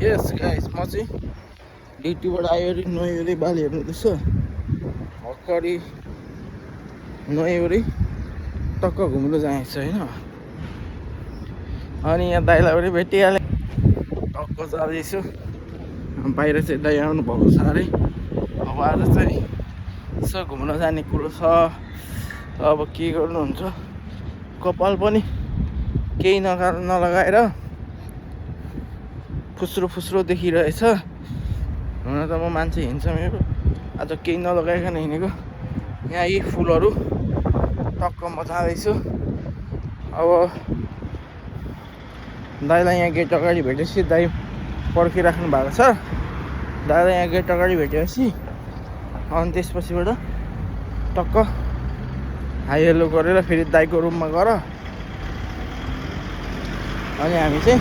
यस guys म चाहिँ ड्युटीबाट आयो नुहाइवरी बाली हेर्नुहुँदैछ भर्खरै नुहाइवरी टक्क घुम्नु जाएको छ होइन अनि यहाँ दाइलाई पनि भेटिहालेँ टक्क जाँदैछु बाहिर चाहिँ दाइ आउनु भएको छ अरे अब आज चाहिँ यसो घुम्न जाने कुरो छ अब के गर्नुहुन्छ कपाल पनि केही नलगाएर फुस्रो फुस्रो देखिरहेछ हुन त म मान्छे हिँड्छ मेरो आज केही नलगाइकन हिँडेको यहाँ यी फुलहरू टक्क म जाँदैछु अब दाइलाई यहाँ गेट अगाडि भेटेपछि दाइ पर्खिराख्नु भएको छ दाइलाई यहाँ गेट अगाडि भेटेपछि अनि त्यसपछिबाट टक्क हाई हेलो गरेर फेरि दाइको रुममा गएर अनि हामी चाहिँ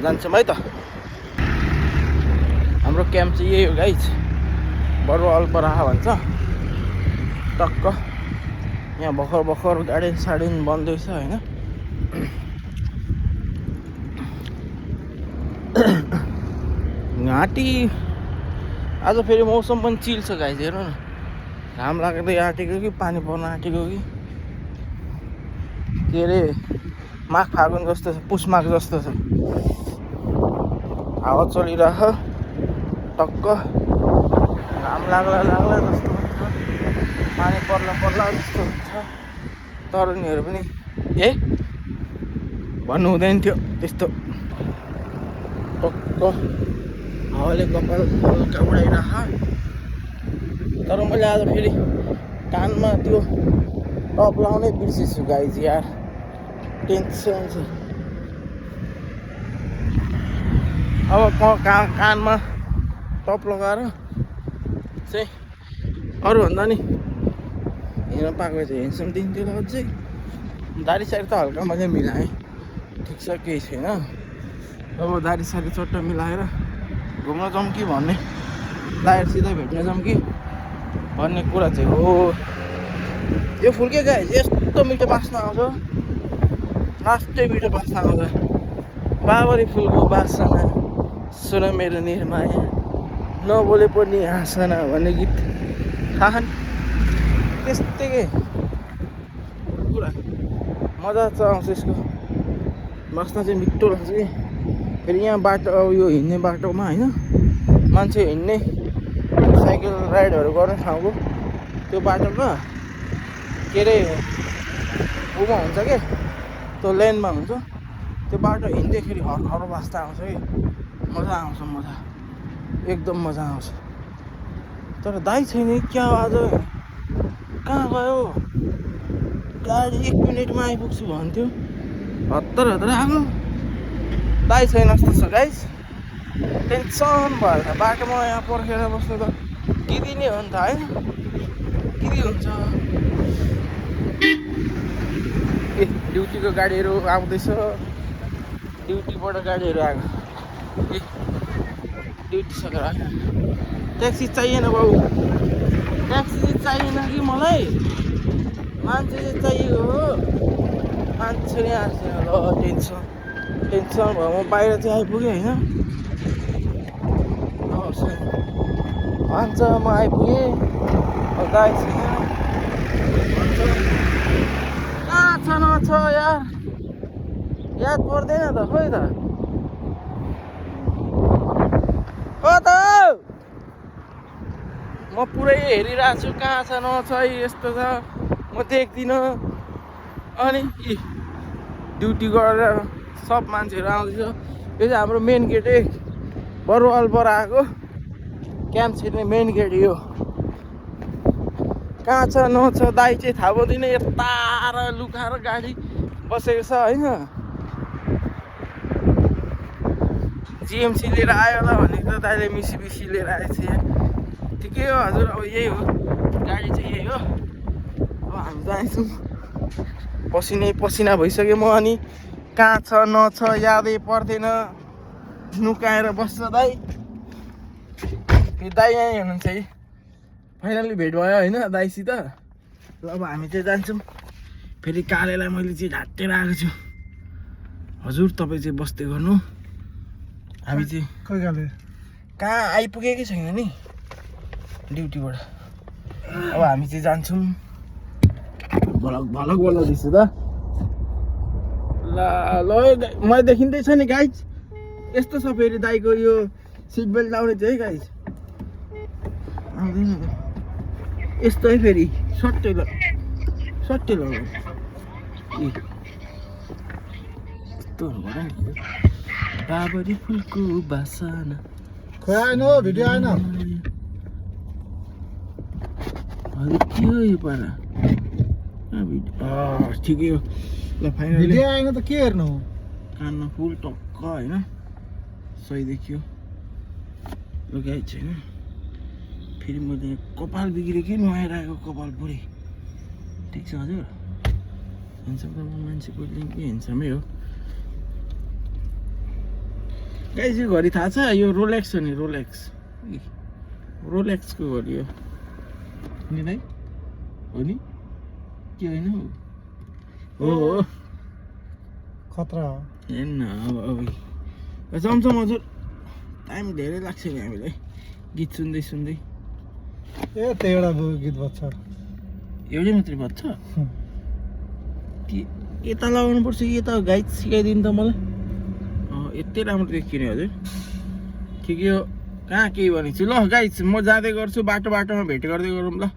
जान्छौँ है त हाम्रो क्याम्प चाहिँ यही हो गाइज बरु अल्पराहा भन्छ टक्क यहाँ भर्खर गाडी साडी बन्दैछ होइन घाँटी आज फेरि मौसम पनि चिल छ गाइज हेर्नु न घाम लाग्दै आँटेको कि पानी पर्न आँटेको कि के अरे माघ फागुन जस्तो छ पुष माघ जस्तो छ हावा चलिरह टक्क घाम लाग्ला जस्तो हुन्छ पानी पर्ला जस्तो हुन्छ तरुनीहरू पनि भन्नु हुँदैन थियो त्यस्तो टक्क हावाले कपाल हल्का उडाइरह तर मैले आज फेरि कानमा त्यो टप लाउनै बिर्सेछु गाइज यार टेन्सन छ अब कानमा टप लगाएर चाहिँ अरूभन्दा नि हिँड्न पाएको चाहिँ हिँड्छौँ दिन्थ्यो ल अझै दारी सारी त हल्का मैले मिलाएँ ठिक छ केही छैन अब दारी सारी चट्ट मिलाएर घुम्न जाउँ कि भन्ने दाइहरूसित भेट्न जाउँ कि भन्ने कुरा चाहिँ हो यो फुल के गाइस यस्तो मिठो बास्ना आउँछ लास्टै मिठो बास्ना आउँछ बाबरी फुलको बासना सुन मेरो निर्माया नबोले पनि हाँसना भन्ने गीत थाहा त्यस्तै के पुरा मजा चाहिँ आउँछ यसको बास्ना चाहिँ मिठो लाग्छ कि फेरि यहाँ बाटो अब यो हिँड्ने बाटोमा होइन मान्छे हिँड्ने साइकल राइडहरू गर्ने ठाउँको त्यो बाटोमा के अरे उमा हुन्छ के त्यो लेनमा हुन्छ त्यो बाटो हिँड्दाखेरि हर वास्ता आउँछ कि मजा आउँछ मजा एकदम मजा आउँछ तर दाइ छैन क्या आज कहाँ गयो गाडी 1 मिनटमा आइपुग्छु भन्थ्यो हतार आएको दाइ छैन जस्तो छ गाइस टेन्सन भयो त बाटोमा यहाँ पर्खेर बस्नु त किदिने हो नि त होइन किदि हुन्छ ड्युटीको गाडीहरू आउँदैछ ड्युटीबाट गाडीहरू आएको ड्युटी सकेर ट्याक्सी चाहिएन बाबु ट्याक्सी चाहिँ चाहिएन कि मलाई मान्छे चाहिँ चाहिएको हो मान्छे नै आएको ल टेन्सन भयो म बाहिर चाहिँ आइपुगेँ होइन भन्छ म आइपुगेँ दाइ छैन कहाँ छ नछ यार याद पर्दैन त खोइ त हो त म पुरै हेरिरहेको छु कहाँ छ नछ यस्तो छ म देख्दिनँ अनि ड्युटी गरेर सब मान्छेहरू आउँदैछ यो चाहिँ हाम्रो मेन गेटै बरु अल्पर आएको क्याम्प छिर्ने मेन गेट यो कहाँ छ नछ दाइ चाहिँ थाहा पाउँदैन यता र लुकाएर गाडी बसेको छ होइन जिएमसी लिएर आयो होला भनेको त दाइले मिसी लिएर आएछ यहाँ ठिकै हो हजुर अब यही हो गाडी चाहिँ यही हो अब हामी जान्छौँ पसिना भइसक्यो म अनि कहाँ छ नछ यादै पर्दैन नुकाएर बस्छ दाइ दाइ यहीँ हुनुहुन्छ है फाइनली भेट भयो होइन दाइसित ल अब हामी चाहिँ जान्छौँ फेरि कालेलाई मैले चाहिँ ढाँटेर आएको छु हजुर तपाईँ चाहिँ बस्दै गर्नु हामी चाहिँ खोइ गाले कहाँ आइपुगेकै छैन नि ड्युटीबाट अब हामी चाहिँ जान्छौँ भलक बोलाउँदैछु त ल ल मलाई देखिँदैछ नि गाइज यस्तो छ फेरि दाइको यो सिट बेल्ट लाउने चाहिँ है गाइज आउँदैन त यस्तो है फेरि सट्टै लगाउ यस्तोहरू गर नि बाबरी फुलको बासना खोइ आएन हो भिडियो आएन के हो यो पारा ठिकै हो ल फाइनली भिडियो आएन त के हेर्नु कानमा फुल टक्क होइन सही देखियो ल गाई छैन फेरि मैले कपाल बिग्रियो कि नुहाएर आएको कपाल पुरै ठिक छ हजुर हेन्सम त मान्छेको लिङ्कै हेन्समै हो गाई चाहिँ घडी थाहा छ यो रोलेक्स हो नि रोलेक्सको घडी हो नि दाइ हो नि के होइन हो खतरा हो हेर्न अब जमसम हजुर टाइम धेरै लाग्छ नि हामीलाई गीत सुन्दै ए त्यो एउटा गीत बज्छ एउटै मात्रै बज्छ कि यता लगाउनु पर्छ कि यता गाइड सिकाइदिनु त मलाई यति राम्रो देखिने हजुर ठिकै हो कहाँ केही भनेको छु ल गाइड म जाँदै गर्छु बाटोमा भेट गर्दै गरौँ ल